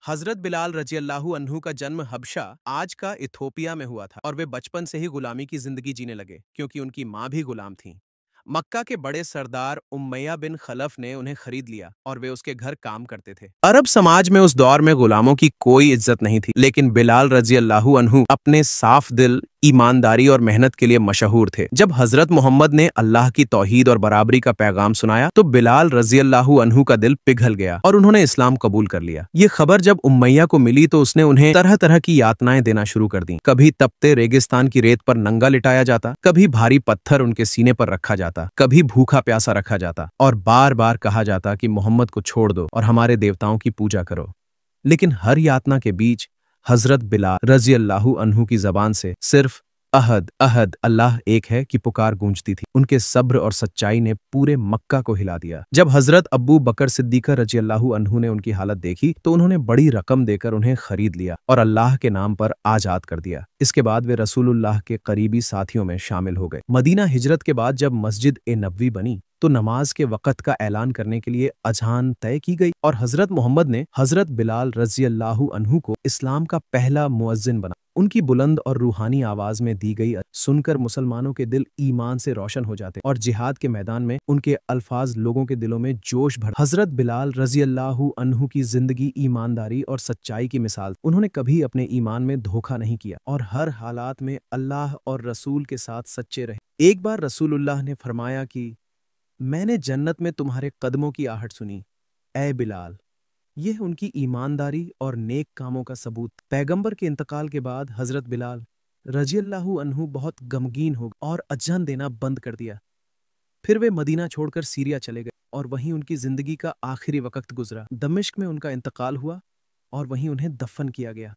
हजरत बिलाल रजी अल्लाह अन्हु का जन्म हबशा आज का इथोपिया में हुआ था और वे बचपन से ही गुलामी की जिंदगी जीने लगे क्योंकि उनकी माँ भी गुलाम थी। मक्का के बड़े सरदार उमैया बिन खलफ ने उन्हें खरीद लिया और वे उसके घर काम करते थे। अरब समाज में उस दौर में गुलामों की कोई इज्जत नहीं थी, लेकिन बिलाल रजी अल्लाह अन्हु अपने साफ दिल, ईमानदारी और मेहनत के लिए मशहूर थे। जब हजरत मोहम्मद ने अल्लाह की तौहीद और बराबरी का पैगाम सुनाया तो बिलाल रजी अल्लाह अन्हु का दिल पिघल गया और उन्होंने इस्लाम कबूल कर लिया। ये खबर जब उमैया को मिली तो उसने उन्हें तरह तरह की यातनाएं देना शुरू कर दी। कभी तपते रेगिस्तान की रेत पर नंगा लिटाया जाता, कभी भारी पत्थर उनके सीने पर रखा जाता, कभी भूखा प्यासा रखा जाता और बार बार कहा जाता कि मोहम्मद को छोड़ दो और हमारे देवताओं की पूजा करो। लेकिन हर यातना के बीच हजरत बिलाल रजी अल्लाह अन्हु की जबान से सिर्फ अहद अहद अल्लाह एक है की पुकार गूंजती थी। उनके सब्र और सच्चाई ने पूरे मक्का को हिला दिया। जब हजरत अब्बू बकर सिद्दीक़ रजी अल्लाह अन्हु ने उनकी हालत देखी तो उन्होंने बड़ी रकम देकर उन्हें खरीद लिया और अल्लाह के नाम पर आजाद कर दिया। इसके बाद वे रसूलुल्लाह के करीबी साथियों में शामिल हो गए। मदीना हिजरत के बाद जब मस्जिद ए नबवी बनी तो नमाज के वक़्त का ऐलान करने के लिए अजान तय की गई और हजरत मोहम्मद ने हजरत बिलाल रजी अल्लाह अन्हु को इस्लाम का पहला मुअज्जिन बना। उनकी बुलंद और रूहानी आवाज में दी गई सुनकर मुसलमानों के दिल ईमान से रोशन हो जाते और जिहाद के मैदान में उनके अल्फाज लोगों के दिलों में जोश भर। हजरत बिलाल रजी अल्लाह अन्हु की जिंदगी ईमानदारी और सच्चाई की मिसाल। उन्होंने कभी अपने ईमान में धोखा नहीं किया और हर हालात में अल्लाह और रसूल के साथ सच्चे रहे। एक बार रसूलुल्लाह ने फरमाया कि मैंने जन्नत में तुम्हारे कदमों की आहट सुनी, ए बिलाल। यह उनकी ईमानदारी और नेक कामों का सबूत। पैगंबर के इंतकाल के बाद हजरत बिलाल रजी अल्लाह अन्हु बहुत गमगीन हो गए और अजान देना बंद कर दिया। फिर वे मदीना छोड़कर सीरिया चले गए और वहीं उनकी जिंदगी का आखिरी वक्त गुजरा। दमिश्क में उनका इंतकाल हुआ और वहीं उन्हें दफन किया गया।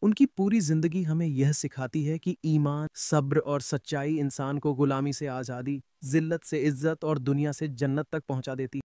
उनकी पूरी जिंदगी हमें यह सिखाती है कि ईमान, सब्र और सच्चाई इंसान को गुलामी से आज़ादी, जिल्लत से इज्जत और दुनिया से जन्नत तक पहुंचा देती है।